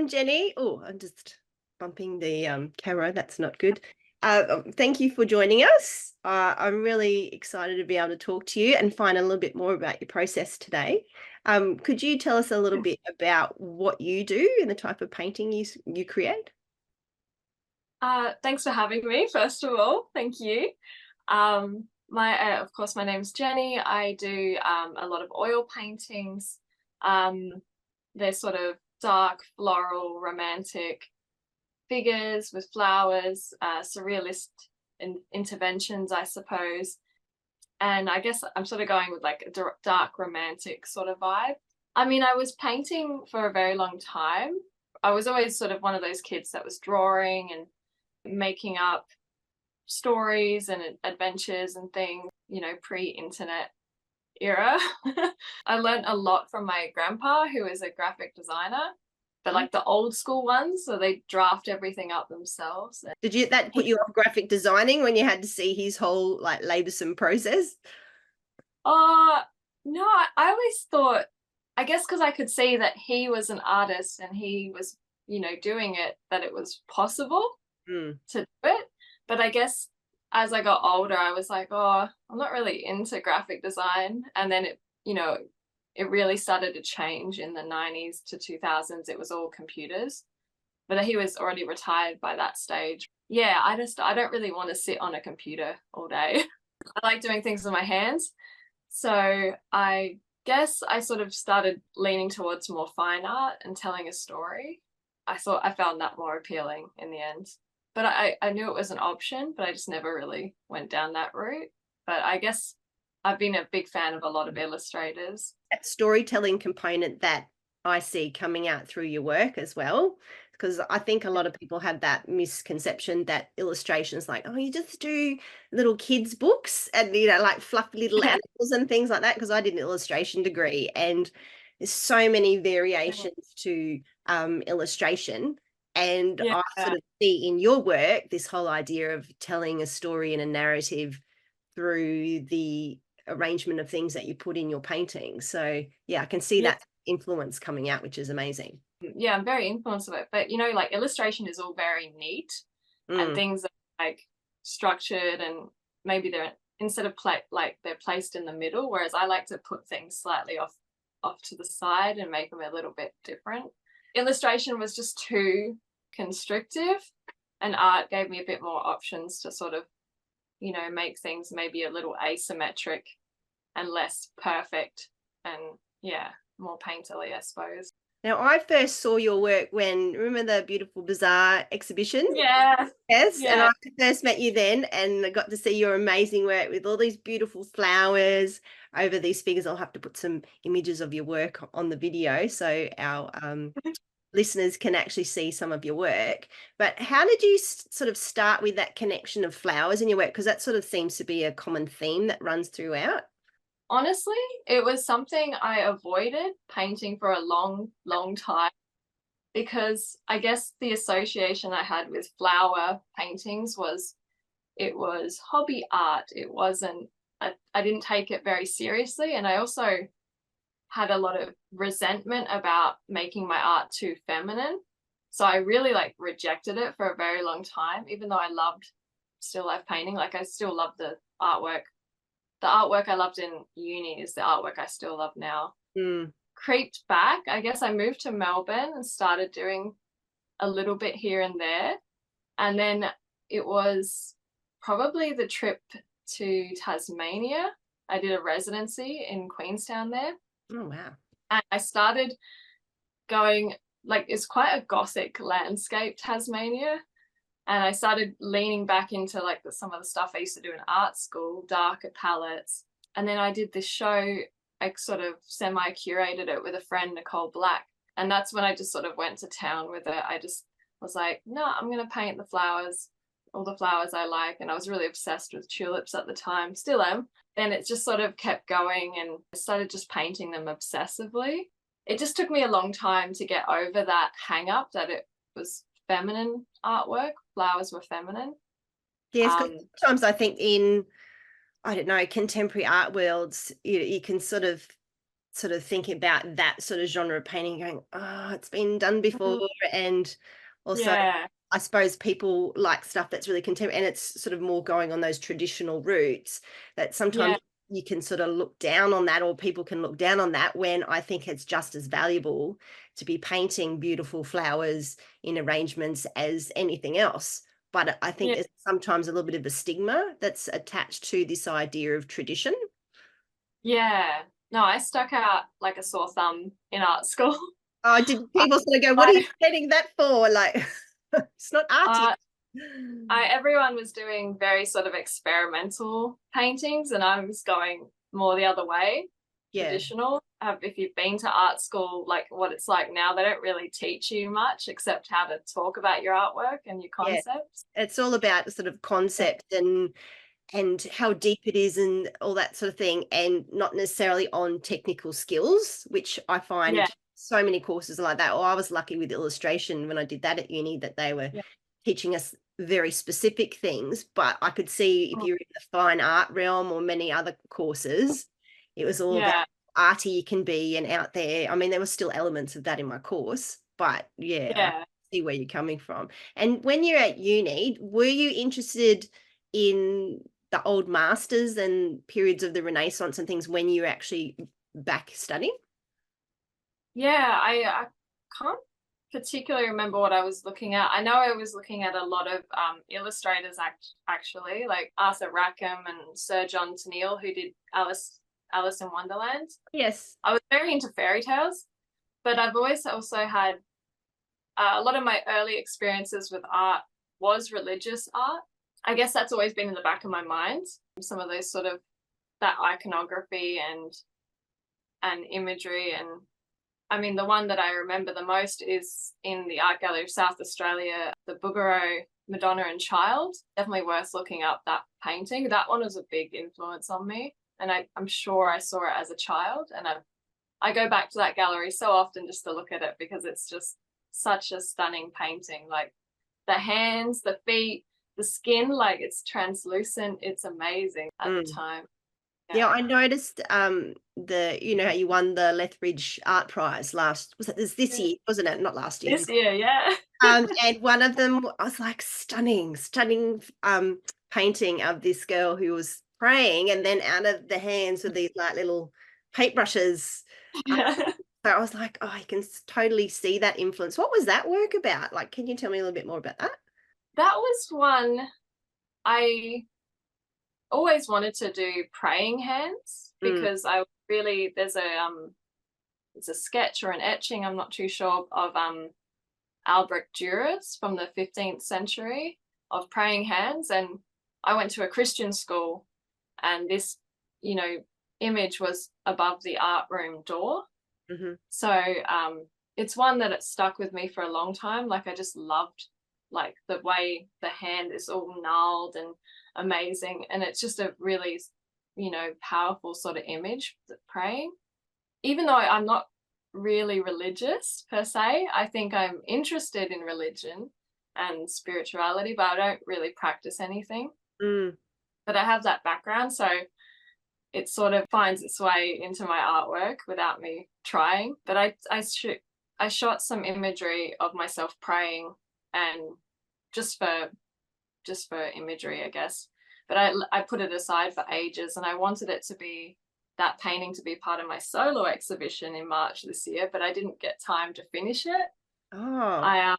I'm Jenny. Oh, I'm just bumping the camera. That's not good. Thank you for joining us. I'm really excited to be able to talk to you and find a little bit more about your process today. Could you tell us a little bit about what you do and the type of painting you create? Thanks for having me, first of all. Thank you. Of course, my name's Jenny. I do a lot of oil paintings. Um, they're sort of dark, floral, romantic figures with flowers, surrealist interventions, I suppose. And I guess I'm sort of going with like a dark, romantic sort of vibe. I mean, I was painting for a very long time. I was always sort of one of those kids that was drawing and making up stories and adventures and things, pre-internet era. I learned a lot from my grandpa, who is a graphic designer, but like the old school ones, so they draft everything up themselves. Did that put you off graphic designing when you had to see his whole like laborsome process? No, I always thought, I guess because I could see that he was an artist and he was, doing it, that it was possible to do it. But I guess as I got older, I was like, oh, I'm not really into graphic design. And then it really started to change in the 90s to 2000s. It was all computers, but he was already retired by that stage. Yeah, I don't really want to sit on a computer all day. I like doing things with my hands. So I guess I sort of started leaning towards more fine art and telling a story. I found that more appealing in the end. But I knew it was an option, but I just never really went down that route. But I guess I've been a big fan of a lot of illustrators. That storytelling component that I see coming out through your work as well, because I think a lot of people have that misconception that illustrations like, oh, you just do little kids books and like fluffy little animals and things like that, because I did an illustration degree and there's so many variations to illustration. And Yeah. I sort of see in your work this whole idea of telling a story and a narrative through the arrangement of things that you put in your painting. So yeah, I can see that influence coming out, which is amazing. Yeah, I'm very influenced by it. But like illustration is all very neat and things are like structured, and maybe they're instead of they're placed in the middle, whereas I like to put things slightly off to the side and make them a little bit different. Illustration was just too constrictive, and art gave me a bit more options to sort of make things maybe a little asymmetric and less perfect and more painterly, I suppose. Now, I first saw your work remember the Beautiful Bazaar exhibition? Yeah. Yes, and Yeah. I first met you then, and I got to see your amazing work with all these beautiful flowers over these figures. I'll have to put some images of your work on the video so our listeners can actually see some of your work. But how did you sort of start with that connection of flowers in your work? Because that sort of seems to be a common theme that runs throughout. Honestly, it was something I avoided painting for a long, long time, because I guess the association I had with flower paintings was it was hobby art. It wasn't, I didn't take it very seriously. And I also had a lot of resentment about making my art too feminine. So I really rejected it for a very long time, even though I still love painting. Like I still love the artwork. The artwork I loved in uni is the artwork I still love now. Creeped back. I guess I moved to Melbourne and started doing a little bit here and there. And then it was probably the trip to Tasmania. I did a residency in Queenstown there. Oh, wow. And I started going, it's quite a gothic landscape, Tasmania. And I started leaning back into some of the stuff I used to do in art school, darker palettes. And then I did this show, I sort of semi-curated it with a friend, Nicole Black. And that's when I just sort of went to town with it. I just was like, no, I'm going to paint the flowers, all the flowers I like. And I was really obsessed with tulips at the time, still am. And it just sort of kept going, and I started just painting them obsessively. It just took me a long time to get over that hang up that it was feminine artwork. Flowers were feminine. Yes, sometimes I think in, I don't know, contemporary art worlds, you can sort of sort of think about that sort of genre of painting going, oh, it's been done before. Mhm. And also, Yeah, I suppose people like stuff that's really contemporary and it's sort of more going on those traditional routes that sometimes yeah, you can sort of look down on that, or people can look down on that, when I think it's just as valuable to be painting beautiful flowers in arrangements as anything else. But I think yeah, there's sometimes a little bit of a stigma that's attached to this idea of tradition. yeah. No, I stuck out like a sore thumb in art school. Oh, did I people sort of go, "What are you I painting that for?" Like, it's not arty. uh, everyone was doing very sort of experimental paintings, and I was going more the other way, Yeah, traditional. If you've been to art school, like what it's like now, they don't really teach you much except how to talk about your artwork and your yeah. concepts. It's all about sort of Yeah, concept and how deep it is and all that sort of thing, and not necessarily on technical skills, which I yeah, find so many courses are like that. Or I was lucky with illustration when I did that at uni, that they were yeah. teaching us very specific things. But I could see if Mm, you're in the fine art realm or many other courses, it was all about yeah, arty you can be and out there. I mean, there were still elements of that in my course, but yeah, I yeah. see where you're coming from. And when you're at uni, were you interested in the old masters and periods of the Renaissance and things when you're actually back studying? Yeah, I can't particularly remember what I was looking at. I know I was looking at a lot of illustrators actually, like Arthur Rackham and Sir John Tenniel, who did Alice in Wonderland. Yes. I was very into fairy tales, but I've always also had a lot of my early experiences with art was religious art. I guess that's always been in the back of my mind. Some of those sort of that iconography and imagery, and I mean, the one that I remember the most is in the Art Gallery of South Australia, the Bouguereau Madonna and Child. Definitely worth looking up that painting. That one was a big influence on me. And I'm sure I saw it as a child. And I go back to that gallery so often just to look at it because it's just such a stunning painting. Like the hands, the feet, the skin, like it's translucent. It's amazing at the Mm. time. Yeah, Yeah. I noticed the how you won the Lethbridge Art Prize last, was it this year, wasn't it? Not last year. This year, yeah. And one of them, I was like, stunning, stunning painting of this girl who was praying, and then out of the hands with these like little paintbrushes. Yeah. So I was like, oh, I can totally see that influence. What was that work about? Like, can you tell me a little bit more about that? That was one I always wanted to do praying hands Mm, because I really there's a sketch or an etching, I'm not too sure, of Albrecht Dürer from the 15th century of praying hands. And I went to a Christian school and this, you know, image was above the art room door. mhm. So it's one that it stuck with me for a long time. Like I just loved like the way the hand is all gnarled and amazing. And it's just a really, powerful sort of image, praying. Even though I'm not really religious per se, I think I'm interested in religion and spirituality, but I don't really practice anything. Mm. But I have that background, so it sort of finds its way into my artwork without me trying. But I shot some imagery of myself praying, and just for imagery, I guess. But I put it aside for ages, and I wanted it to be that painting to be part of my solo exhibition in March this year, but I didn't get time to finish it. Oh, I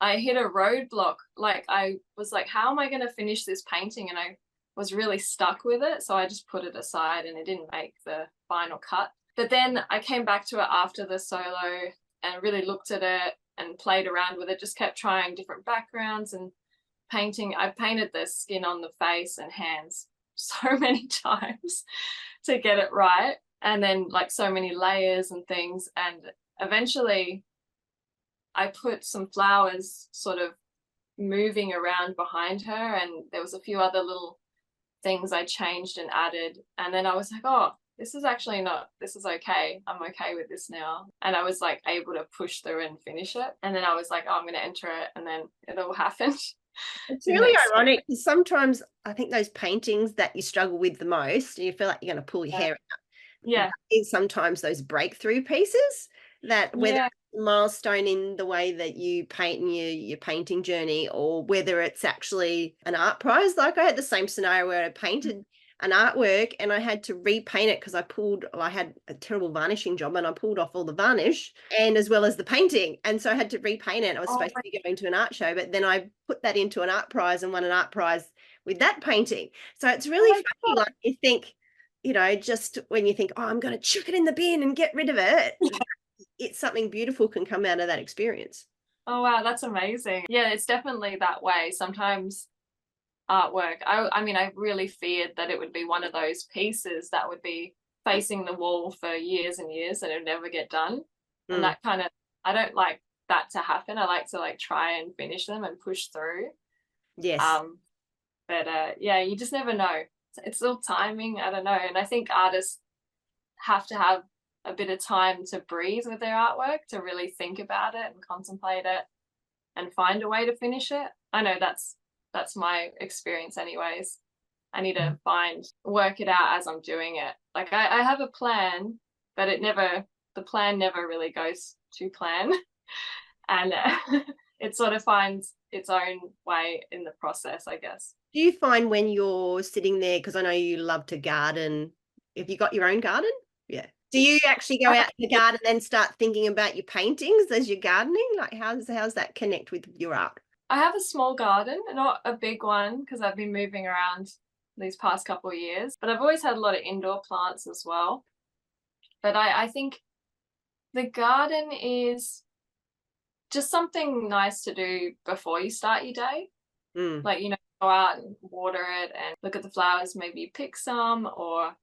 I hit a roadblock. Like I was like, how am I going to finish this painting? And I was really stuck with it, so I just put it aside, and it didn't make the final cut. But then I came back to it after the solo and really looked at it and played around with it. Just kept trying different backgrounds and painting. I painted the skin on the face and hands so many times to get it right, and then like so many layers and things, and eventually I put some flowers sort of moving around behind her, and there was a few other little things I changed and added, and then I was like, oh, this is okay, I'm okay with this now. And I was like able to push through and finish it, and then I was like, oh, I'm going to enter it, and then it all happened. it's Didn't really expect. ironic because sometimes I think those paintings that you struggle with the most, and you feel like you're going to pull your Yeah, hair, Yeah. Is sometimes those breakthrough pieces that whether Yeah. it's a milestone in the way that you paint in your painting journey, or whether it's actually an art prize. Like I had the same scenario where I painted an artwork and I had to repaint it because I had a terrible varnishing job and I pulled off all the varnish and as well as the painting. And so I had to repaint it. I was Oh supposed my to be going to an art show, but then I put that into an art prize and won an art prize with that painting. So it's oh really my funny. God. Like you think, just when you think, oh, I'm going to chuck it in the bin and get rid of it, it's something beautiful can come out of that experience. Oh wow, that's amazing. Yeah, it's definitely that way. Sometimes artwork, I mean, I really feared that it would be one of those pieces that would be facing the wall for years and years and it would never get done. And Mm, that kind of, I don't like that to happen. I like to like try and finish them and push through. yes. Um, but yeah, you just never know. It's all timing. I don't know. And I think artists have to have a bit of time to breathe with their artwork, to really think about it and contemplate it and find a way to finish it. I know that's my experience anyways. I need to work it out as I'm doing it. Like I have a plan, but the plan never really goes to plan. And it sort of finds its own way in the process, I guess. Do you find when you're sitting there, because I know you love to garden, have you got your own garden? Yeah. Do you actually go out in the garden and then start thinking about your paintings as you're gardening? Like how's that connect with your art? I have a small garden, not a big one because I've been moving around these past couple of years, but I've always had a lot of indoor plants as well. But I think the garden is just something nice to do before you start your day. Mm. Like, go out and water it and look at the flowers, maybe you pick some, or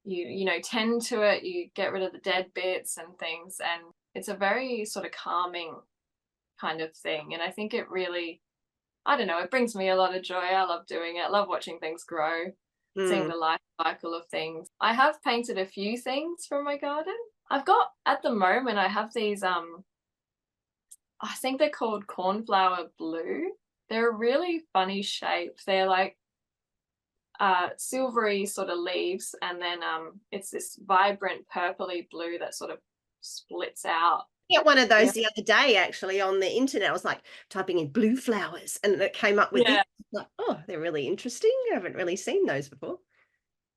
you tend to it, you get rid of the dead bits and things. And it's a very sort of calming kind of thing. And I think it really, I don't know, it brings me a lot of joy. I love doing it. I love watching things grow, seeing Mm. the life cycle of things. I have painted a few things from my garden. I've got, at the moment, I have these, I think they're called cornflower blue. They're a really funny shape. They're like silvery sort of leaves, and then it's this vibrant purpley blue that sort of splits out. Yeah, one of Yeah. those the other day actually on the internet. I was like typing in blue flowers and it came up with this. Yeah, Like, oh, they're really interesting. I haven't really seen those before.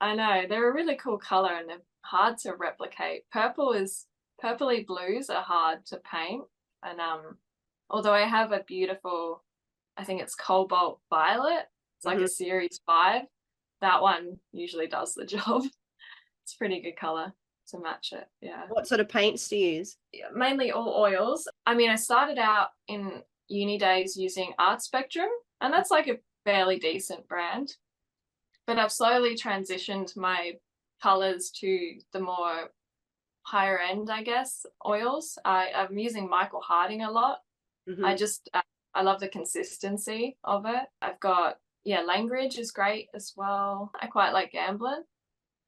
I know. They're a really cool color and they're hard to replicate. Purpley blues are hard to paint. And although I have a beautiful, I think it's cobalt violet, it's like Mhm. a series 5, that one usually does the job. It's pretty good color to match it. Yeah. What sort of paints do you use? Mainly all oils. I mean, I started out in uni days using Art Spectrum, and that's like a fairly decent brand. But I've slowly transitioned my colors to the more higher end, I guess, oils. I'm using Michael Harding a lot. I Mhm. just, I love the consistency of it. I've got, yeah, Langridge is great as well. I quite like Gamblin.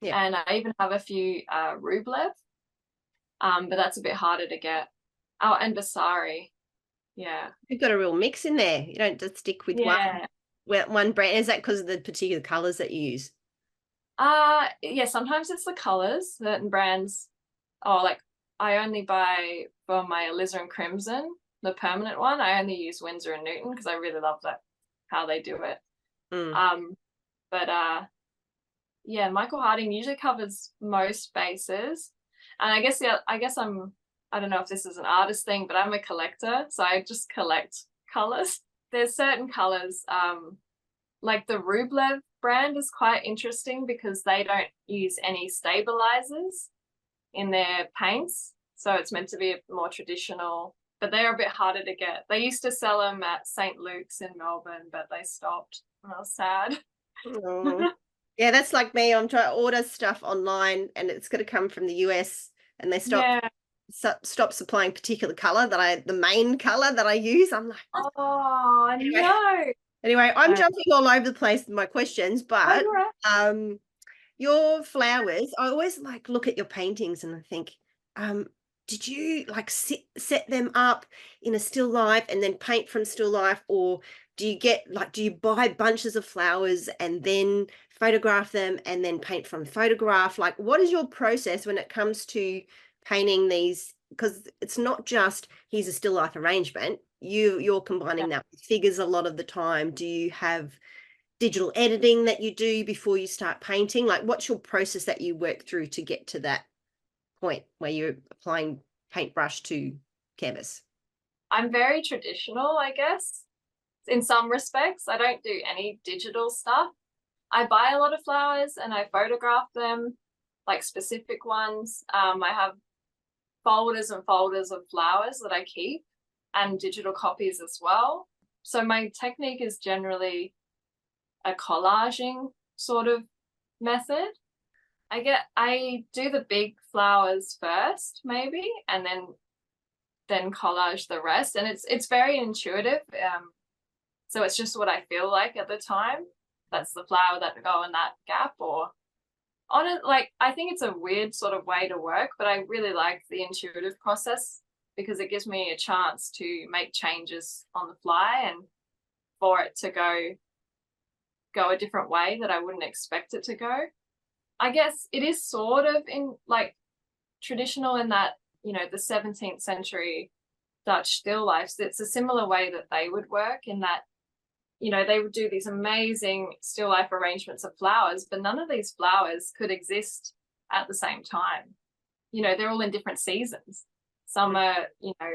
Yeah. And I even have a few Rublev, but that's a bit harder to get. Oh, and Vasari. Yeah. You've got a real mix in there. You don't just stick with Yeah. one brand. Is that because of the particular colors that you use? Yeah, sometimes it's the colors. Certain brands, oh, like I only buy for my alizarin crimson, the permanent one. I only use Winsor and Newton because I really love that, how they do it. Mm. But yeah, Michael Harding usually covers most bases. And I don't know if this is an artist thing, but I'm a collector, so I just collect colors. There's certain colors, like the Rublev brand is quite interesting because they don't use any stabilizers in their paints. So it's meant to be more traditional, but they're a bit harder to get. They used to sell them at St. Luke's in Melbourne, but they stopped. And I was sad. Oh. Yeah, that's like me. I'm trying to order stuff online and it's going to come from the US and they Yeah. stop supplying particular color the main color that I use. I'm like, Oh, anyway. no. Anyway, I'm Uh, jumping all over the place with my questions, oh, but you're right. your flowers, I always like look at your paintings and I think, um, did you like set them up in a still life and then paint from still life, or do you get like, do you buy bunches of flowers and then photograph them and then paint from photograph? Like, what is your process when it comes to painting these? Because it's not just here's a still life arrangement. You're combining that with figures a lot of the time. Do you have digital editing that you do before you start painting? Like, what's your process that you work through to get to that point where you're applying paintbrush to canvas? I'm very traditional, I guess. In some respects, I don't do any digital stuff. I buy a lot of flowers and I photograph them, like specific ones. I have folders and folders of flowers that I keep and digital copies as well. So my technique is generally a collaging sort of method. I do the big flowers first, maybe, and then collage the rest. And it's very intuitive. So it's just what I feel like at the time. That's the flower that would go in that gap, or on it. Like, I think it's a weird sort of way to work, but I really like the intuitive process because it gives me a chance to make changes on the fly and for it to go a different way that I wouldn't expect it to go. I guess it is sort of in like traditional in that, you know, the 17th century Dutch still lifes. It's a similar way that they would work in that, you know, they would do these amazing still life arrangements of flowers, but none of these flowers could exist at the same time. You know, they're all in different seasons. Some are, you know,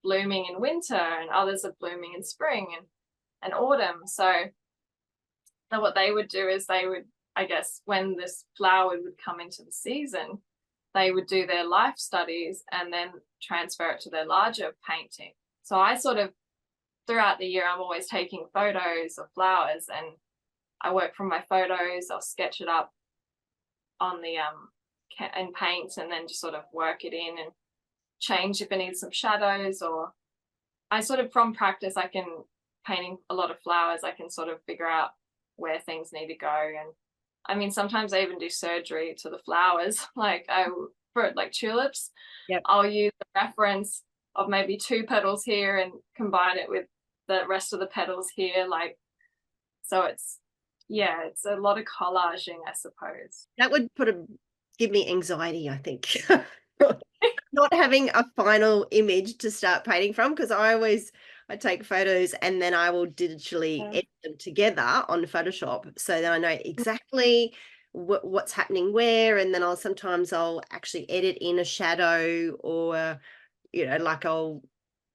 blooming in winter and others are blooming in spring and autumn. So what they would do is they would, I guess, when this flower would come into the season, they would do their life studies and then transfer it to their larger painting. So I sort of, throughout the year, I'm always taking photos of flowers and I work from my photos. I'll sketch it up on the and paint and then just sort of work it in and change if it needs some shadows. Or I sort of, from practice, I can, painting a lot of flowers, I can sort of figure out where things need to go. And I mean, sometimes I even do surgery to the flowers, like for like tulips. Yep. I'll use the reference of maybe 2 petals here and combine it with the rest of the petals here. Like, so it's a lot of collaging, I suppose. That would give me anxiety, I think. Not having a final image to start painting from, because I take photos and then I will digitally edit them together on Photoshop so that I know exactly what's happening where, and then I'll actually edit in a shadow, or you know, like I'll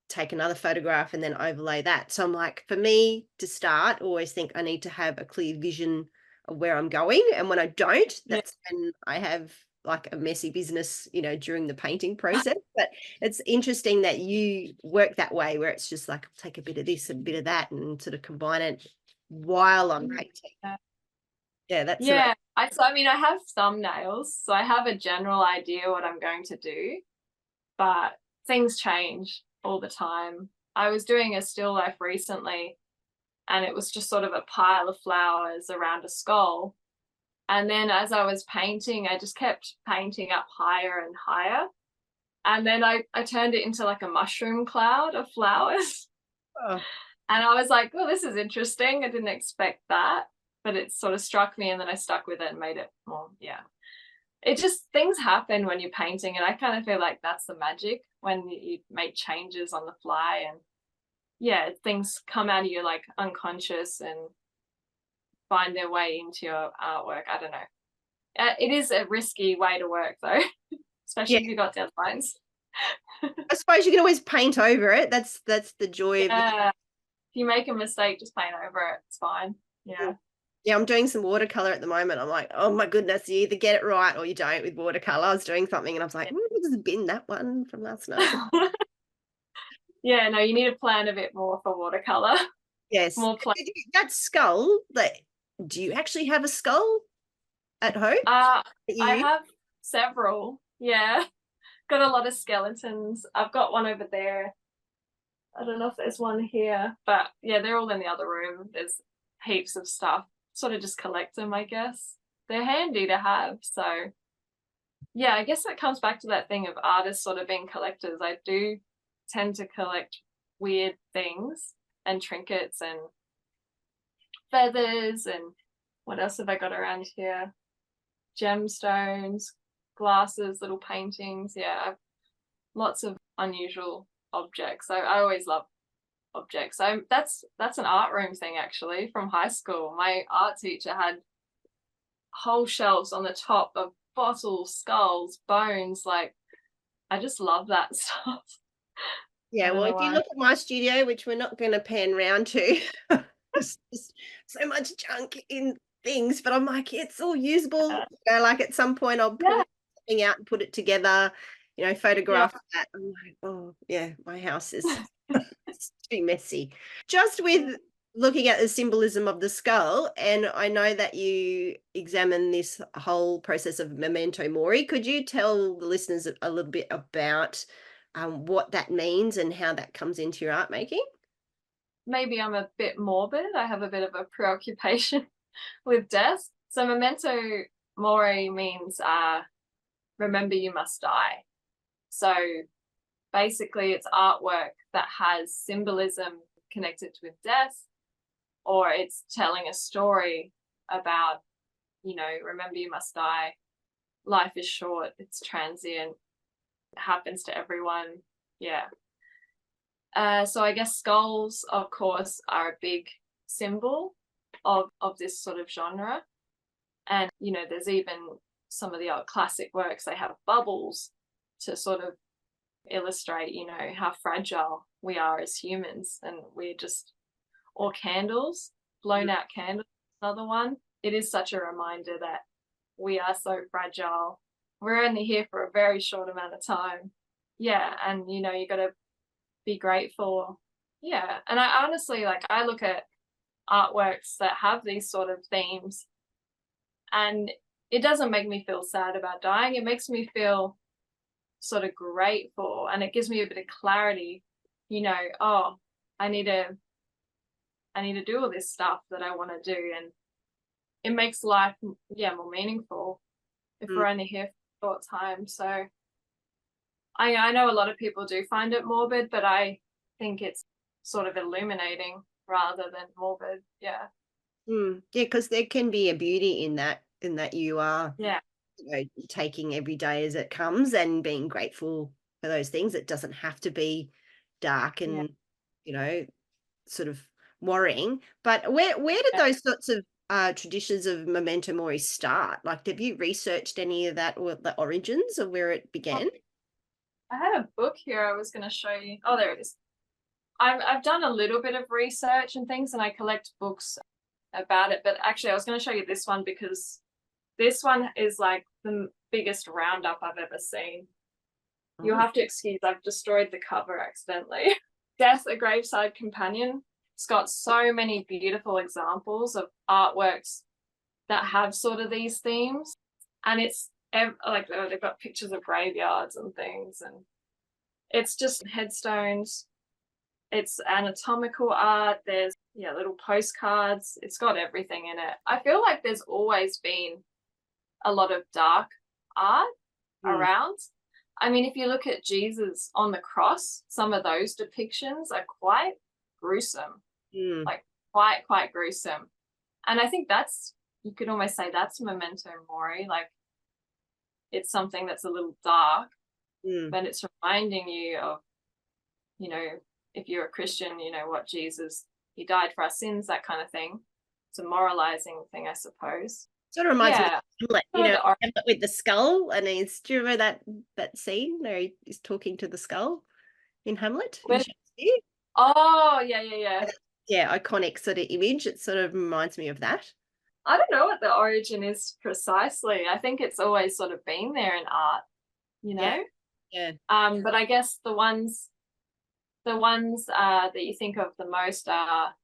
take another photograph and then overlay that. So I'm like, for me to start, always think I need to have a clear vision of where I'm going, and when I don't, that's when I have like a messy business, you know, during the painting process. But it's interesting that you work that way, where it's just like, I'll take a bit of this and a bit of that and sort of combine it while I'm painting. Yeah, that's I mean, I have thumbnails, so I have a general idea what I'm going to do, but things change all the time. I was doing a still life recently and it was just sort of a pile of flowers around a skull. And then as I was painting, I just kept painting up higher and higher. And then I turned it into like a mushroom cloud of flowers. Oh. And I was like, oh, this is interesting. I didn't expect that, but it sort of struck me, and then I stuck with it and made it more, It just, things happen when you're painting, and I kind of feel like that's the magic, when you make changes on the fly, and things come out of you like unconscious and find their way into your artwork. I don't know. It is a risky way to work though, especially if you've got deadlines. I suppose you can always paint over it. That's the joy of it. If you make a mistake, just paint over it. It's fine. Yeah, I'm doing some watercolor at the moment. I'm like, oh my goodness, you either get it right or you don't with watercolor. I was doing something and I was like, just bin that one from last night. No, you need to plan a bit more for watercolor. Yes. More that skull, do you actually have a skull at home? I have several. Got a lot of skeletons. I've got one over there. I don't know if there's one here, but they're all in the other room. There's heaps of stuff. Sort of just collect them, I guess. They're handy to have. So I guess that comes back to that thing of artists sort of being collectors. I do tend to collect weird things and trinkets and feathers, and what else have I got around here? Gemstones, glasses, little paintings. Yeah, lots of unusual objects. I always love objects. So that's an art room thing actually from high school. My art teacher had whole shelves on the top of bottles, skulls, bones. Like, I just love that stuff. I Yeah, don't well, know if you why. look at my studio, which we're not going to pan round to, there's just so much junk in things, but I'm like, it's all usable. Like at some point, I'll Yeah, pull something out and put it together, yeah, photograph that. I'm like, oh, yeah, my house is it's too messy. Just with looking at the symbolism of the skull, and I know that you examine this whole process of memento mori. Could you tell the listeners a little bit about what that means and how that comes into your art making? maybe I'm a bit morbid. I have a bit of a preoccupation with death. So memento mori means remember you must die. So basically it's artwork that has symbolism connected with death, or it's telling a story about, remember you must die. Life is short, it's transient, it happens to everyone. Yeah. So I guess skulls, of course, are a big symbol of this sort of genre. And, there's even some of the old classic works, they have bubbles to sort of illustrate, how fragile we are as humans. And we're just, or candles, blown out candles, another one. It is such a reminder that we are so fragile. We're only here for a very short amount of time. Yeah. And, you got to be grateful. Yeah. And I honestly, like, I look at artworks that have these sort of themes, and it doesn't make me feel sad about dying. It makes me feel sort of grateful, and it gives me a bit of clarity, oh, I need to do all this stuff that I want to do. And it makes life, yeah, more meaningful if Mm. we're only here for a short time. So I know a lot of people do find it morbid, but I think it's sort of illuminating rather than morbid. Yeah. Yeah, because there can be a beauty in that you are, Yeah. taking every day as it comes and being grateful for those things. It doesn't have to be dark Yeah. and, you know, sort of worrying. But where did Yeah. those sorts of traditions of memento mori start? Like, have you researched any of that, or the origins of where it Well, began? I had a book here I was going to show you. Oh, there it is. I've done a little bit of research and things, and I collect books about it. But actually, I was going to show you this one because this one is like the biggest roundup I've ever seen. You'll Oh, have to excuse, I've destroyed the cover accidentally. Death, a Graveside Companion. It's got so many beautiful examples of artworks that have sort of these themes. And it's like they've got pictures of graveyards and things. And it's just headstones. It's anatomical art. There's, yeah, little postcards. It's got everything in it. I feel like there's always been a lot of dark art mm, around. I mean, if you look at Jesus on the cross, some of those depictions are quite gruesome, mm, like quite gruesome. And I think that's, you could almost say that's memento mori. Like, it's something that's a little dark, mm. but it's reminding you of, you know, if you're a Christian, what Jesus, he died for our sins, that kind of thing. It's a moralizing thing, I suppose. Sort of reminds me of Yeah. Hamlet, Some of the art. Hamlet with the skull, and do you remember that scene where he's talking to the skull in Hamlet in Shakespeare? Oh, yeah, yeah, yeah. Yeah, iconic sort of image. It sort of reminds me of that. I don't know what the origin is precisely. I think it's always sort of been there in art, you Yeah, know. yeah. But I guess the ones that you think of the most are,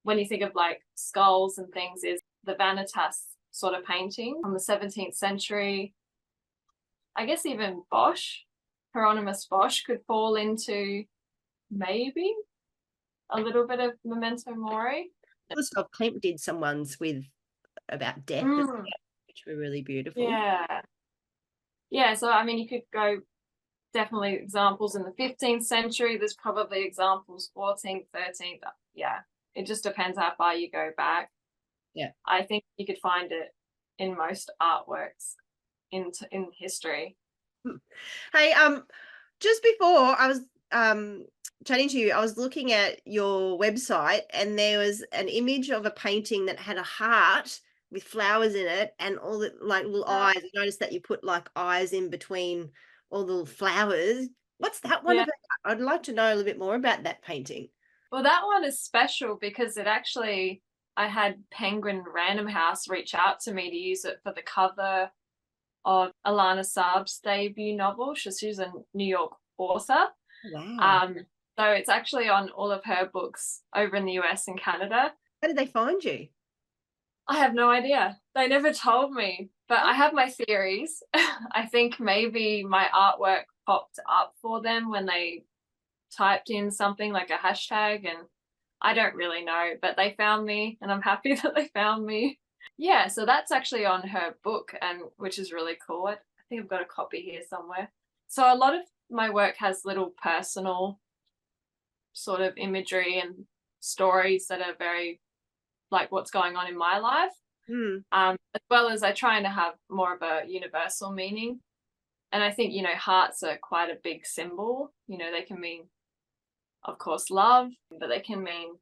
when you think of like skulls and things, is the Vanitas sort of painting from the 17th century. I guess even Bosch, Hieronymus Bosch, could fall into maybe a little bit of memento mori. Gustav Klimt did some ones with about death, Mm, which were really beautiful. yeah. Yeah, so I mean, you could go definitely examples in the 15th century. There's probably examples 14th, 13th. Yeah, It just depends how far you go back. Yeah. I think you could find it in most artworks in history. Hey, just before I was chatting to you, I was looking at your website and there was an image of a painting that had a heart with flowers in it and all the like little eyes. I noticed that you put like eyes in between all the little flowers. What's that one Yeah. about? I'd like to know a little bit more about that painting. Well, that one is special because it actually, I had Penguin Random House reach out to me to use it for the cover of Alana Saab's debut novel. She's a New York author. Wow. Um, so it's actually on all of her books over in the US and Canada. How did they find you? I have no idea. They never told me, but I have my theories. I think maybe my artwork popped up for them when they typed in something like a hashtag, and I don't really know, but they found me and I'm happy that they found me. Yeah, so that's actually on her book, and which is really cool. I think I've got a copy here somewhere. So a lot of my work has little personal sort of imagery and stories that are very like what's going on in my life. As well as I try and have more of a universal meaning. And I think, hearts are quite a big symbol. They can mean, of course, love, but they can mean,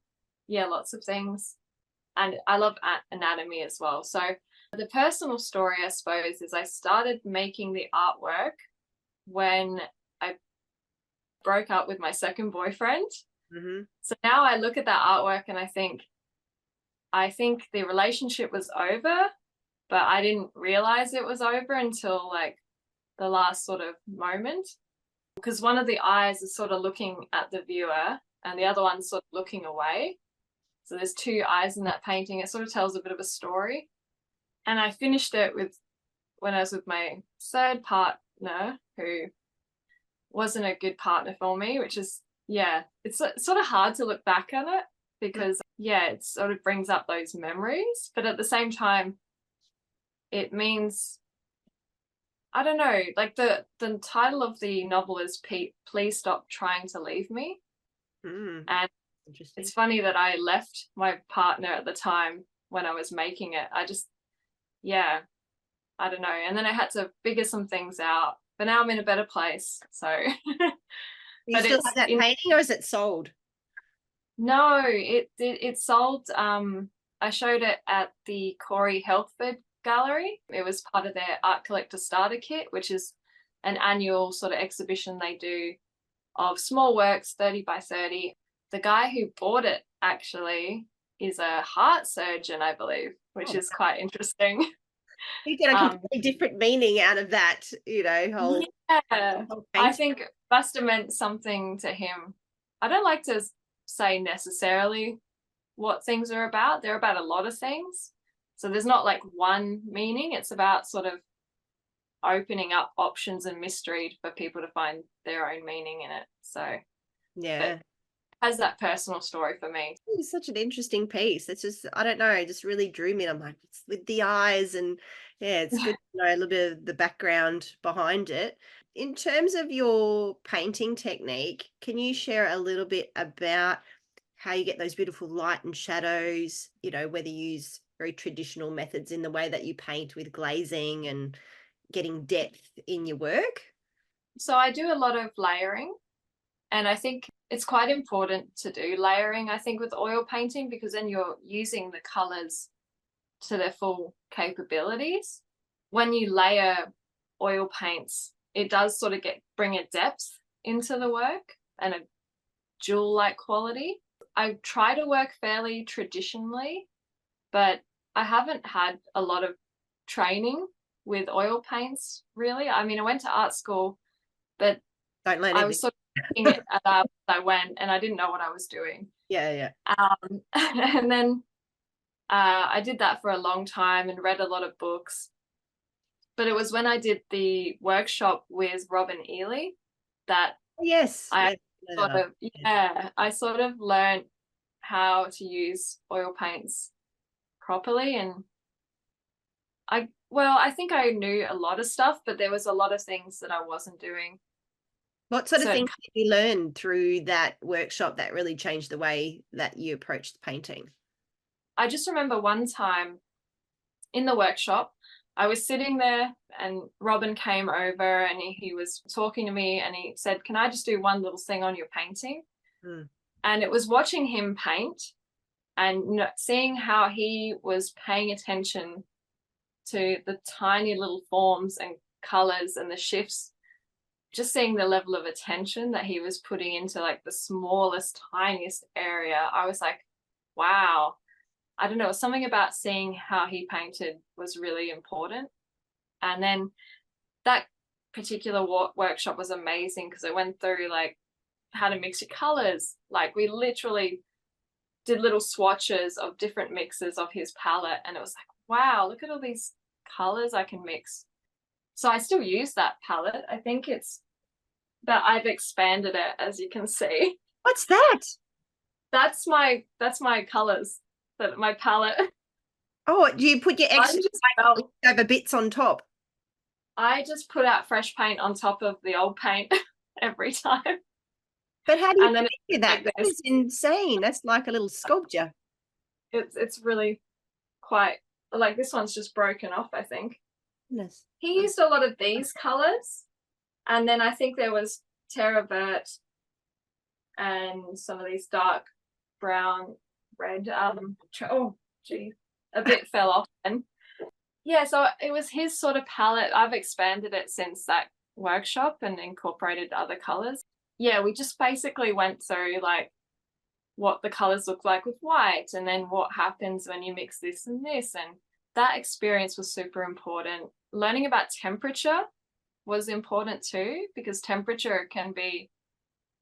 lots of things. And I love anatomy as well. So the personal story, I suppose, is I started making the artwork when I broke up with my second boyfriend. So now I look at that artwork and I think the relationship was over, but I didn't realize it was over until like the last sort of moment. Because one of the eyes is sort of looking at the viewer and the other one's sort of looking away. So there's two eyes in that painting. It sort of tells a bit of a story. And I finished it when I was with my third partner, who wasn't a good partner for me, which is, it's sort of hard to look back at it because, it sort of brings up those memories. But at the same time, it means, I don't know, like the title of the novel is Please Stop Trying to Leave Me. And it's funny that I left my partner at the time when I was making it. I just, I don't know. And then I had to figure some things out, but now I'm in a better place. So, You still have that painting, or is it sold? No, it sold. I showed it at the Corey Healthford Gallery. It was part of their Art Collector Starter Kit, which is an annual sort of exhibition they do of small works, 30 by 30. The guy who bought it actually is a heart surgeon, I believe, which is quite interesting. You get a completely different meaning out of that, whole I think it must have meant something to him. I don't like to say necessarily what things are about. They're about a lot of things. So there's not like one meaning. It's about sort of opening up options and mystery for people to find their own meaning in it. So it has that personal story for me. It's such an interesting piece. It's just, I don't know, it just really drew me. I'm like, it's with the eyes, and it's good to know a little bit of the background behind it. In terms of your painting technique, can you share a little bit about how you get those beautiful light and shadows, whether you use very traditional methods in the way that you paint with glazing and getting depth in your work? So I do a lot of layering, and I think it's quite important to do layering, I think, with oil painting, because then you're using the colors to their full capabilities. When you layer oil paints, it does sort of bring a depth into the work and a jewel-like quality. I try to work fairly traditionally, but I haven't had a lot of training with oil paints, really. I mean, I went to art school, but I was sort of looking it up as I went, and I didn't know what I was doing. And then I did that for a long time and read a lot of books. But it was when I did the workshop with Robin Ely that I sort of learned how to use oil paints properly. And I think I knew a lot of stuff, but there was a lot of things that I wasn't doing. What sort of So things did you learn through that workshop that really changed the way that you approached painting? I just remember one time in the workshop, I was sitting there and Robin came over and he was talking to me and he said, "Can I just do one little thing on your painting?" Mm. And it was watching him paint and seeing how he was paying attention to the tiny little forms and colors and the shifts, just seeing the level of attention that he was putting into like the smallest, tiniest area. I was like, wow. I don't know, something about seeing how he painted was really important. And then that particular workshop was amazing because it went through like how to mix your colors. Like we literally did little swatches of different mixes of his palette, and it was like, wow, look at all these colors I can mix. So I still use that palette. I think it's that I've expanded it, as you can see. What's that? That's my colors, that my palette. Oh, do you put your extra felt over bits on top? I just put out fresh paint on top of the old paint every time. But how do you And then do that? like That this. is insane. That's like a little sculpture. It's really quite like this one's just broken off, I think. Goodness. He used a lot of these colors. And then I think there was Terra Vert and some of these dark brown, red. Oh, gee, a bit fell off then. Yeah, so it was his sort of palette. I've expanded it since that workshop and incorporated other colors. Yeah, we just basically went through like what the colors look like with white and then what happens when you mix this and this. And that experience was super important. Learning about temperature was important too, because temperature can be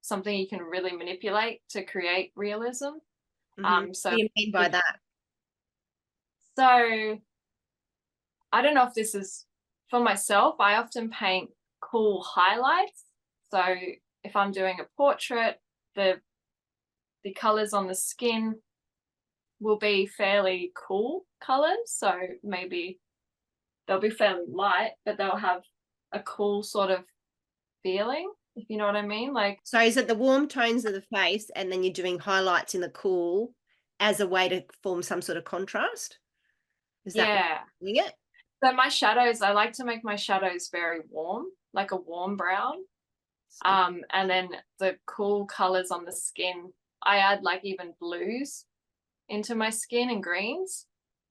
something you can really manipulate to create realism. Mm-hmm. So What do you mean by that? So I don't know if this is for myself. I often paint cool highlights. So if I'm doing a portrait, the colors on the skin will be fairly cool colors. So maybe they'll be fairly light, but they'll have a cool sort of feeling, if you know what I mean. Like, So is it the warm tones of the face and then you're doing highlights in the cool as a way to form some sort of contrast? Is that yeah. doing it? So my shadows, I like to make my shadows very warm, like a warm brown. And then the cool colors on the skin, I add like even blues into my skin and greens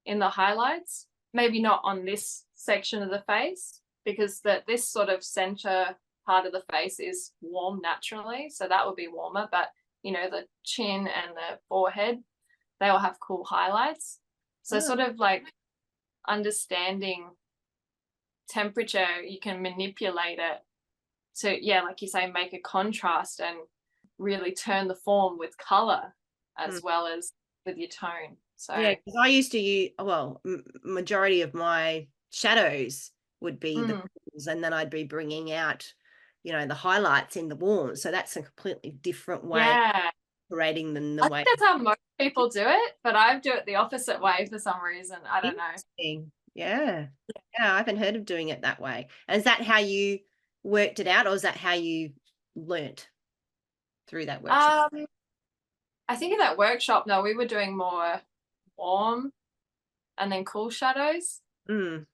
in the highlights. Maybe not on this section of the face because this sort of center part of the face is warm naturally. So that would be warmer, but you know, the chin and the forehead, they all have cool highlights. So sort of like understanding temperature, you can manipulate it to, yeah, like you say, make a contrast and really turn the form with color as well as with your tone. So yeah, because I used to use, well, majority of my shadows would be the cools, and then I'd be bringing out, you know, the highlights in the warm. So that's a completely different way yeah, of operating than the I way. think that's how most people do it, but I do it the opposite way for some reason. I don't know. Interesting. Yeah. Yeah, I haven't heard of doing it that way. And is that how you worked it out, or is that how you learnt through that workshop? I think in that workshop, no, we were doing more warm and then cool shadows, Mm.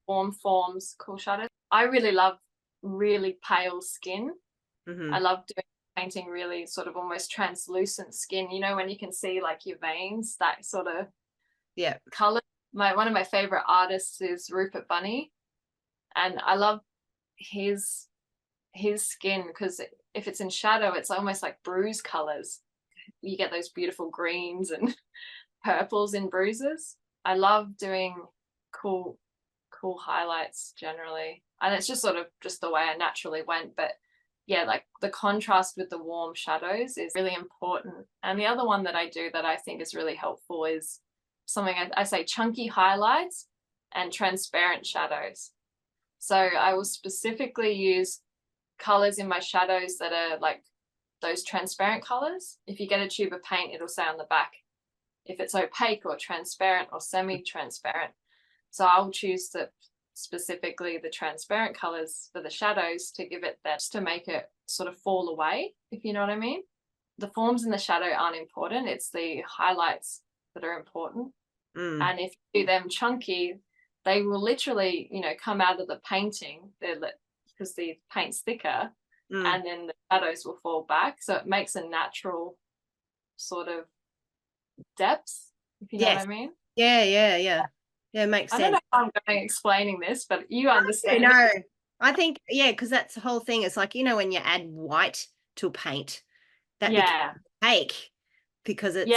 warm forms, cool shadows. I really love really pale skin. Mm-hmm. I love doing painting really sort of almost translucent skin, you know, when you can see like your veins, that sort of color. One of my favorite artists is Rupert Bunny, and I love his skin because if it's in shadow, it's almost like bruise colors. You get those beautiful greens and purples in bruises. I love doing cool highlights generally, and it's just sort of just the way I naturally went. But yeah, like the contrast with the warm shadows is really important. And the other one that I do that I think is really helpful is something I say chunky highlights and transparent shadows. So I will specifically use colors in my shadows that are like those transparent colors. If you get a tube of paint, it'll say on the back if it's opaque or transparent or semi-transparent. So I'll choose the specifically the transparent colors for the shadows to give it that, to make it sort of fall away, if you know what I mean. The forms in the shadow aren't important. It's the highlights that are important. And if you do them chunky, they will literally, you know, come out of the painting because the paint's thicker, and then the shadows will fall back. So it makes a natural sort of depth, if you know what I mean. Yeah, it makes sense. I don't know how I'm going explaining this, but you understand. No, I think, because that's the whole thing. It's like, you know, when you add white to paint, that becomes opaque because it's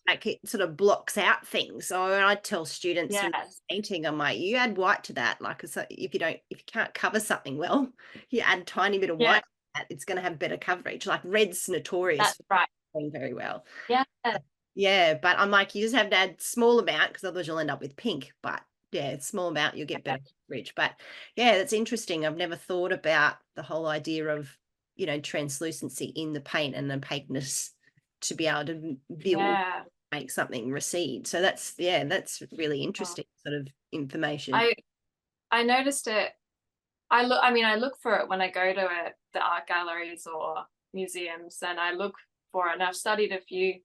like it sort of blocks out things. So I tell students in painting, I'm like, you add white to that. Like, if you can't cover something well, you add a tiny bit of white to that, it's going to have better coverage. Like red's notorious for doing very well. Yeah, but I'm like, you just have to add small amount because otherwise you'll end up with pink. But yeah, small amount, you'll get better coverage. But yeah, that's interesting. I've never thought about the whole idea of, you know, translucency in the paint and opaqueness to be able to build, make something recede. So that's really interesting sort of information. I noticed it. I look for it when I go to the art galleries or museums, and I look for it. And I've studied a few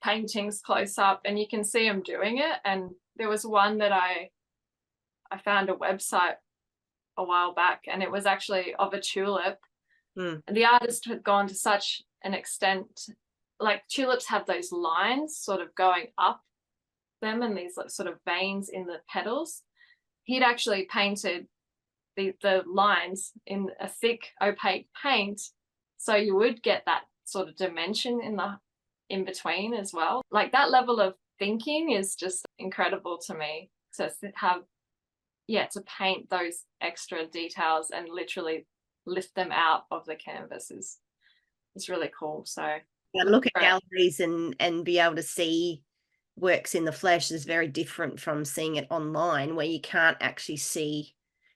paintings close up, and you can see them doing it. And there was one that I found a website a while back, and it was actually of a tulip. And the artist had gone to such an extent, like tulips have those lines sort of going up them and these like sort of veins in the petals. He'd actually painted the lines in a thick opaque paint, so you would get that sort of dimension in between as well. Like that level of thinking is just incredible to me, to have to paint those extra details and literally lift them out of the canvas is really cool. So look at galleries and be able to see works in the flesh is very different from seeing it online, where you can't actually see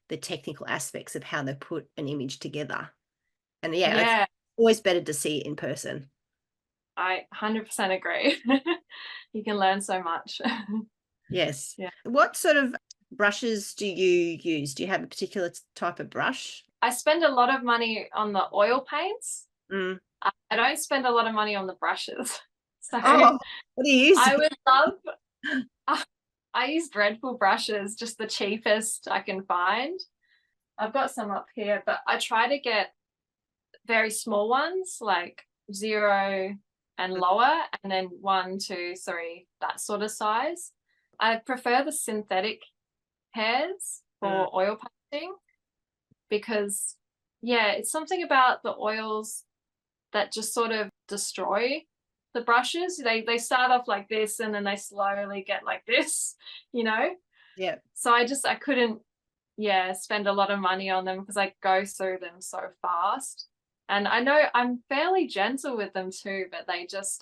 the technical aspects of how they put an image together. And it's always better to see it in person. I 100% agree. You can learn so much. Yes. Yeah. What sort of brushes do you use? Do you have a particular type of brush? I spend a lot of money on the oil paints. I don't spend a lot of money on the brushes. So what do you use? I would love I use dreadful brushes, just the cheapest I can find. I've got some up here, but I try to get very small ones, like 0 and lower, and then 1, 2, 3, that sort of size. I prefer the synthetic hairs for oil painting because, it's something about the oils that just sort of destroy the brushes. They start off like this and then they slowly get like this, you know? Yeah. So I couldn't, spend a lot of money on them because I go through them so fast. And I know I'm fairly gentle with them too, but they just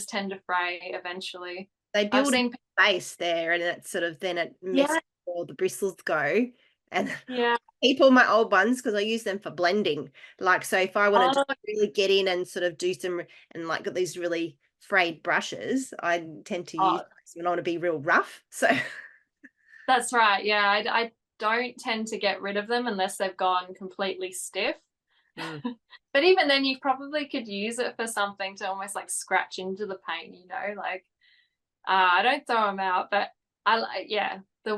tend to fray eventually. They build a base there, and it's sort of then it messes all the bristles go. And I keep all my old ones because I use them for blending. Like, so if I want to really get in and sort of do some and like got these really frayed brushes, I tend to use those when I want to be real rough. So that's right. Yeah, I don't tend to get rid of them unless they've gone completely stiff. But even then, you probably could use it for something to almost like scratch into the paint, you know, like I don't throw them out, but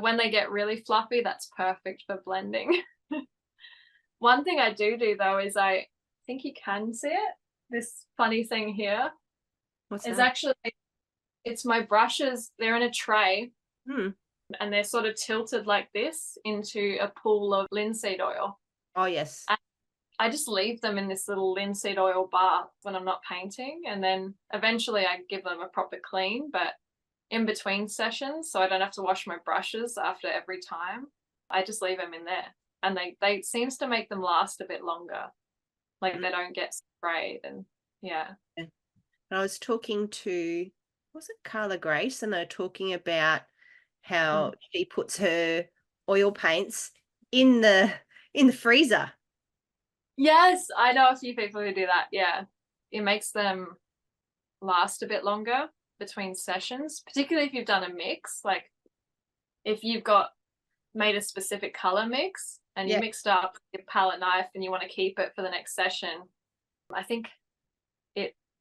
when they get really fluffy, that's perfect for blending. One thing I do though is I think you can see it. This funny thing here is actually, it's my brushes. They're in a tray and they're sort of tilted like this into a pool of linseed oil. Oh, yes. And I just leave them in this little linseed oil bath when I'm not painting. And then eventually I give them a proper clean, but in between sessions, so I don't have to wash my brushes after every time, I just leave them in there. And they seems to make them last a bit longer. Like they don't get sprayed and And I was talking to, was it Carla Grace? And they're talking about how she puts her oil paints in the freezer. Yes, I know a few people who do that. Yeah. It makes them last a bit longer between sessions, particularly if you've done a mix. Like if you've got made a specific color mix and you Yeah. mixed up your palette knife and you want to keep it for the next session, I think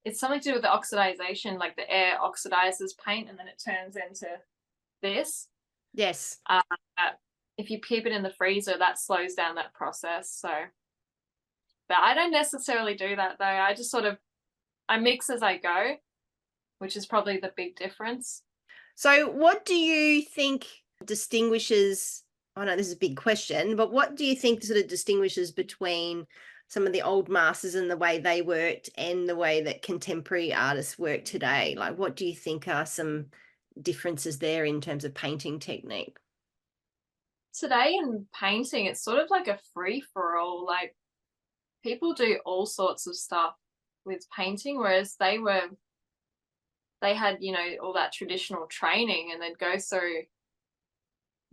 it's something to do with the oxidization, like the air oxidizes paint and then it turns into this. Yes. Uh, if you keep it in the freezer, that slows down that process. So, but I don't necessarily do that though. I just sort of, I mix as I go, which is probably the big difference. So what do you think distinguishes, I know this is a big question, but what do you think sort of distinguishes between some of the old masters and the way they worked and the way that contemporary artists work today? Like, what do you think are some differences there in terms of painting technique? Today in painting, it's sort of like a free for all. Like people do all sorts of stuff with painting, whereas they had, you know, all that traditional training and they'd go through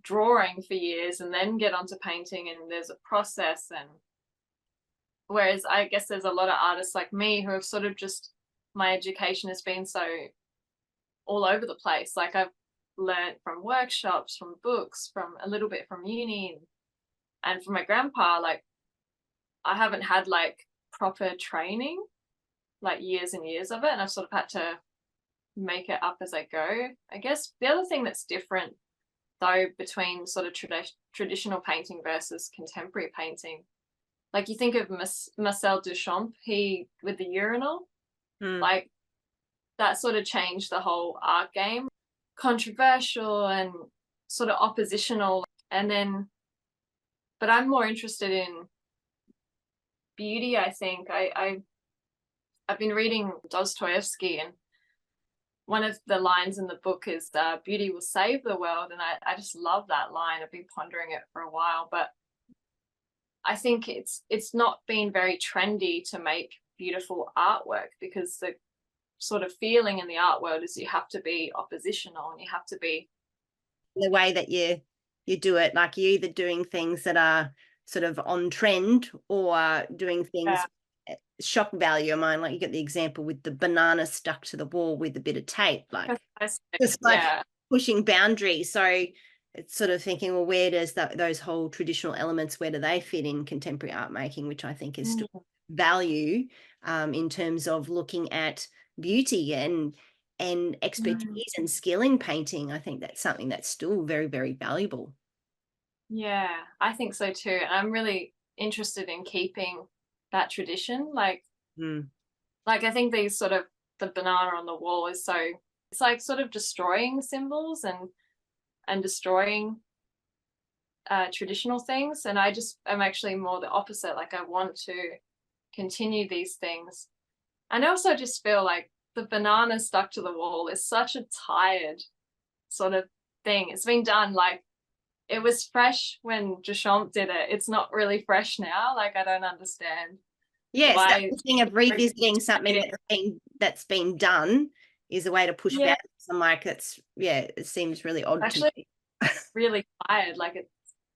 drawing for years and then get onto painting, and there's a process. And whereas I guess there's a lot of artists like me who have sort of just, my education has been so all over the place. Like I've learned from workshops, from books, from a little bit from uni, and from my grandpa. Like I haven't had like proper training, like years and years of it, and I've sort of had to make it up as I go. I guess the other thing that's different though between sort of traditional painting versus contemporary painting, like you think of Marcel Duchamp, he with the urinal, like that sort of changed the whole art game. Controversial and sort of oppositional. And then, but I'm more interested in beauty, I think. I've been reading Dostoevsky, and one of the lines in the book is beauty will save the world, and I just love that line. I've been pondering it for a while, but I think it's not been very trendy to make beautiful artwork, because the sort of feeling in the art world is you have to be oppositional and you have to be The way that you do it, like you're either doing things that are sort of on trend or doing things shock value. I mean, like you get the example with the banana stuck to the wall with a bit of tape, like just like pushing boundaries. So it's sort of thinking, well, where does those whole traditional elements, where do they fit in contemporary art making, which I think is still value in terms of looking at beauty and expertise and skill in painting. I think that's something that's still very, very valuable. Yeah, I think so too. And I'm really interested in keeping that tradition. Like I think these sort of, the banana on the wall is so, it's like sort of destroying symbols and destroying traditional things. And I'm actually more the opposite. Like I want to continue these things. And I also just feel like the banana stuck to the wall is such a tired sort of thing. It's been done, like it was fresh when Duchamp did it. It's not really fresh now. Like I don't understand. Yes, why that thing of revisiting something that's been done is a way to push back. I'm like, it seems really odd to me. Really tired. Like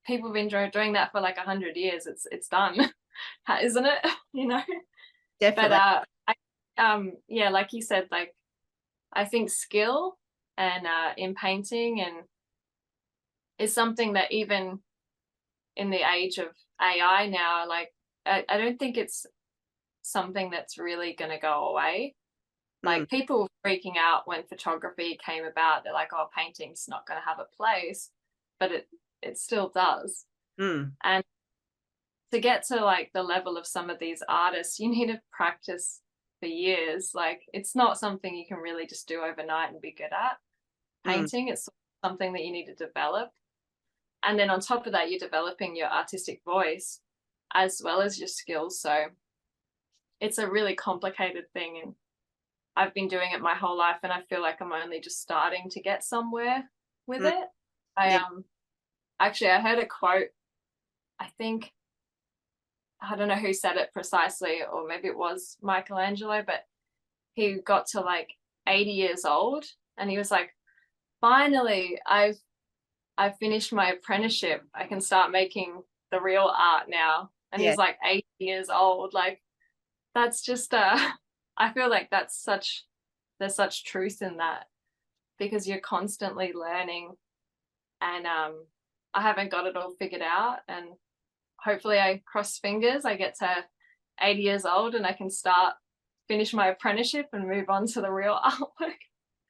people have been doing that for like 100 years. It's done, isn't it? You know. Definitely. But yeah, like you said, like I think skill and in painting and is something that even in the age of AI now, like I don't think it's something that's really going to go away. Like people were freaking out when photography came about. They're like, oh, painting's not going to have a place, but it still does. And to get to like the level of some of these artists, you need to practice for years. Like it's not something you can really just do overnight and be good at. Painting, it's something that you need to develop. And then on top of that, you're developing your artistic voice as well as your skills. So it's a really complicated thing. And I've been doing it my whole life, and I feel like I'm only just starting to get somewhere with it. Actually, I heard a quote, I think, I don't know who said it precisely, or maybe it was Michelangelo, but he got to like 80 years old and he was like, finally, I've finished my apprenticeship. I can start making the real art now. And he's like 80 years old. Like that's just I feel like there's such truth in that, because you're constantly learning. And I haven't got it all figured out, and hopefully I cross fingers I get to 80 years old and I can finish my apprenticeship and move on to the real artwork.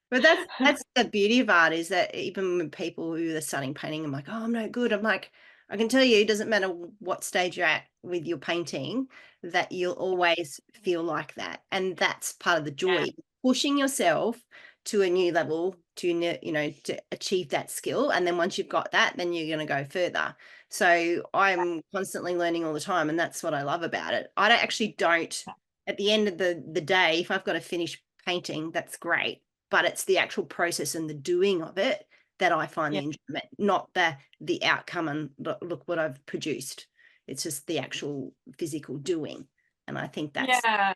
But that's the beauty of art, is that even when people who are starting painting, I'm like, oh, I'm no good. I'm like, I can tell you, it doesn't matter what stage you're at with your painting, that you'll always feel like that. And that's part of the Yeah. joy, pushing yourself to a new level to achieve that skill. And then once you've got that, then you're going to go further. So I'm constantly learning all the time. And that's what I love about it. I don't, at the end of the day, if I've got to finish painting, that's great, but it's the actual process and the doing of it that I find Yeah. the enjoyment, not the outcome and look what I've produced. It's just the actual physical doing. And I think that's Yeah.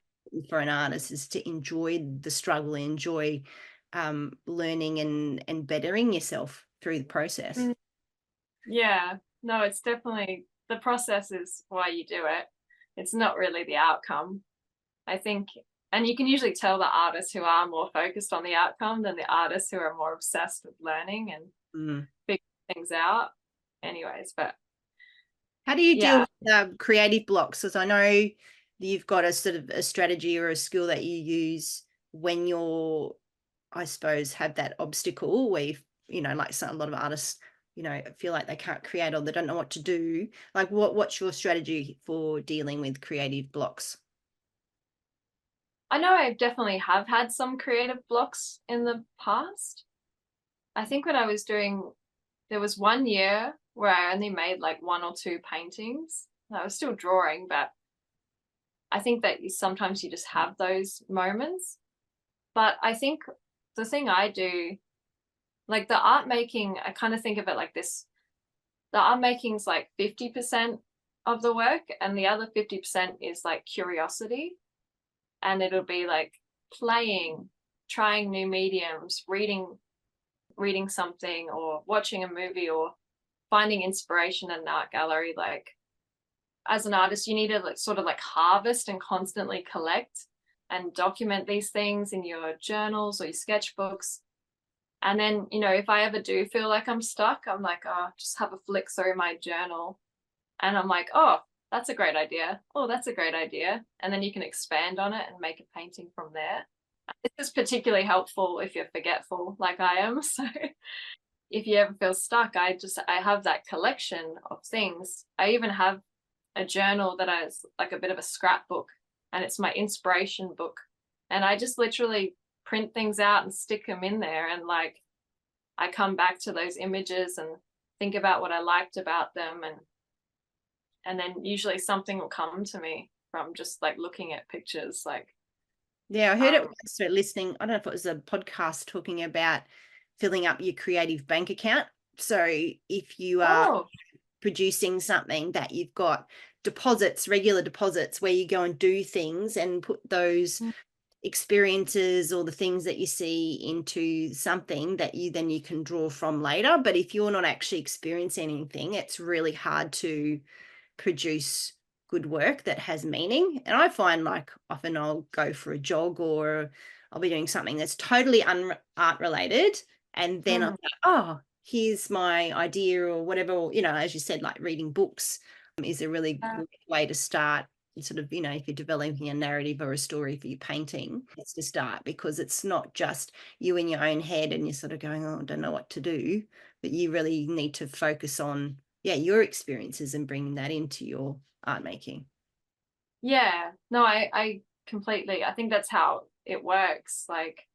for an artist, is to enjoy the struggle, enjoy learning and bettering yourself through the process. Yeah. No, it's definitely, the process is why you do it. It's not really the outcome, I think. And you can usually tell the artists who are more focused on the outcome than the artists who are more obsessed with learning and figuring things out. Anyways, but how do you deal yeah. with creative blocks? Because I know you've got a sort of a strategy or a skill that you use when you're, I suppose, have that obstacle where like a lot of artists, feel like they can't create or they don't know what to do. Like, what's your strategy for dealing with creative blocks? I know I definitely have had some creative blocks in the past. I think when I was there was one year where I only made like one or two paintings. I was still drawing, but I think that sometimes you just have those moments. But I think the thing I do, like the art making, I kind of think of it like this. The art making's like 50% of the work, and the other 50% is like curiosity. And it'll be like playing, trying new mediums, reading something, or watching a movie, or finding inspiration in an art gallery. Like as an artist, you need to like sort of like harvest and constantly collect and document these things in your journals or your sketchbooks. And then, if I ever do feel like I'm stuck, I'm like, oh, just have a flick through my journal. And I'm like, oh, that's a great idea. Oh, that's a great idea. And then you can expand on it and make a painting from there. This is particularly helpful if you're forgetful like I am. So if you ever feel stuck, I have that collection of things. I even have a journal that is like a bit of a scrapbook, and it's my inspiration book. And I just literally print things out and stick them in there. And like, I come back to those images and think about what I liked about them. And then usually something will come to me from just like looking at pictures. Like, Yeah, I heard it once listening. I don't know if it was a podcast talking about filling up your creative bank account. So if you are producing something, that you've got deposits, regular deposits, where you go and do things and put those experiences or the things that you see into something that you can draw from later. But if you're not actually experiencing anything, it's really hard to produce good work that has meaning. And I find, like, often I'll go for a jog or I'll be doing something that's totally art related, and then I'm like, oh, here's my idea or whatever. Or, as you said, like reading books is a really good way to start. Sort of, if you're developing a narrative or a story for your painting, it's to start, because it's not just you in your own head and you're sort of going, oh, I don't know what to do, but you really need to focus on your experiences and bringing that into your art making. Yeah, no, I completely, I think that's how it works. Like,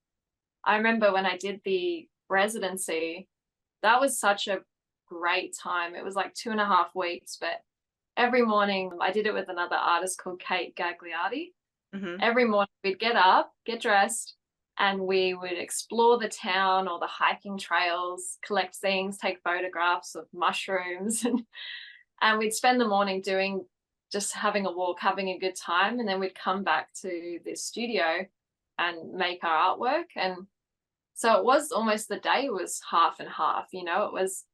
I remember when I did the residency, that was such a great time. It was like 2.5 weeks, but every morning I did it with another artist called Kate Gagliardi. Every morning we'd get up, get dressed, and we would explore the town or the hiking trails, collect things, take photographs of mushrooms, and we'd spend the morning just having a walk, having a good time, and then we'd come back to the studio and make our artwork. And so it was almost, the day was half and half, it was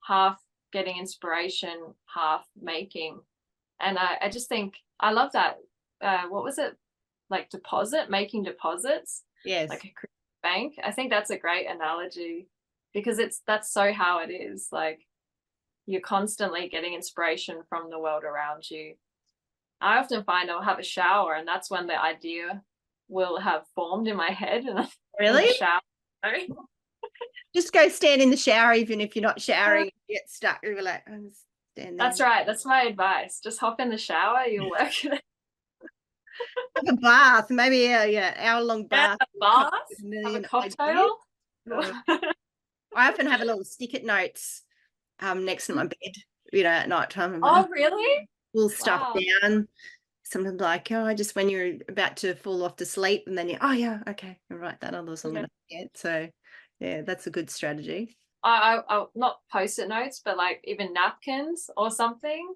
half getting inspiration, half making. And I just think I love that. What was it? Like making deposits? Yes. Like a bank. I think that's a great analogy, because that's so how it is. Like, you're constantly getting inspiration from the world around you. I often find I'll have a shower, and that's when the idea will have formed in my head, and I'm in the Really? shower. Just go stand in the shower, even if you're not showering, you get stuck. You're like, I'm just stand there. That's right. That's my advice. Just hop in the shower. You'll work it. Have a bath, maybe a hour-long Yeah, bath. a bath. With a Have a million ideas. cocktail. Uh, I often have a little stick-it notes next to my bed, at night time. Oh, really? Pull stuff Wow. down. Something like, just when you're about to fall off to sleep, and then you, oh yeah, okay, I'll write that, otherwise I'm Yeah. gonna forget. So yeah, that's a good strategy. I not post-it notes, but like even napkins or something,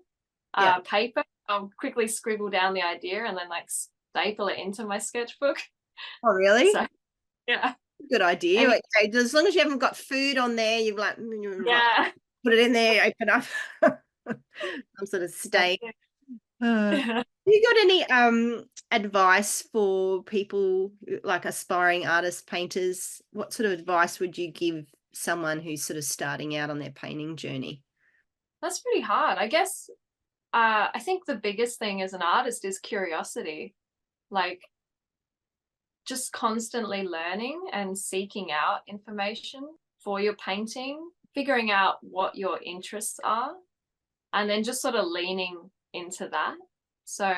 Yeah. paper. I'll quickly scribble down the idea and then like staple it into my sketchbook. Oh, really? So yeah. Good idea. And Okay, as long as you haven't got food on there, you're like, yeah. put it in there, open up some sort of stain. Uh, you got any advice for people like aspiring artists, painters? What sort of advice would you give someone who's sort of starting out on their painting journey? That's pretty hard. I guess I think the biggest thing as an artist is curiosity. Like just constantly learning and seeking out information for your painting, figuring out what your interests are, and then just sort of leaning into that. So,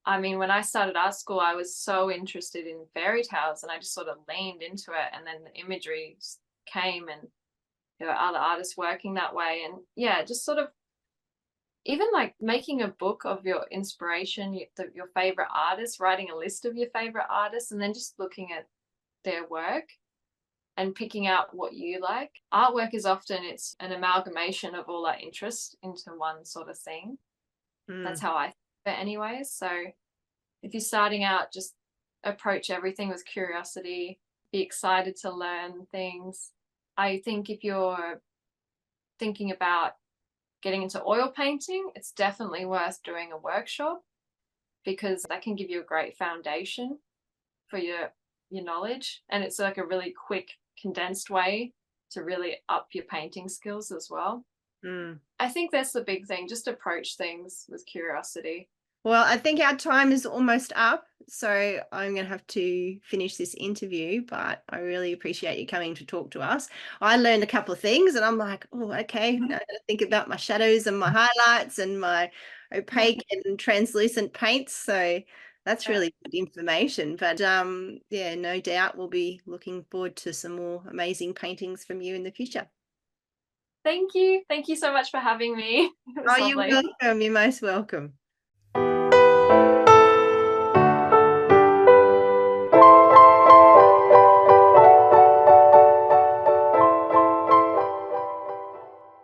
I mean, when I started art school, I was so interested in fairy tales and I just sort of leaned into it. And then the imagery came, and there were other artists working that way. And yeah, just sort of even like making a book of your inspiration, your favorite artists, writing a list of your favorite artists, and then just looking at their work and picking out what you like. Artwork is often it's an amalgamation of all our interests into one sort of thing. That's how I think of it anyways. So if you're starting out, just approach everything with curiosity, be excited to learn things. I think if you're thinking about getting into oil painting, it's definitely worth doing a workshop because that can give you a great foundation for your knowledge, and it's like a really quick condensed way to really up your painting skills as well. I think that's the big thing, just approach things with curiosity. Well, I think our time is almost up, so I'm going to have to finish this interview, but I really appreciate you coming to talk to us. I learned a couple of things and I'm like, oh, okay, now I got to think about my shadows and my highlights and my opaque and translucent paints. So that's really good information. But yeah, no doubt we'll be looking forward to some more amazing paintings from you in the future. Thank you. Thank you so much for having me. It was Oh, you're lovely. welcome. You're most welcome.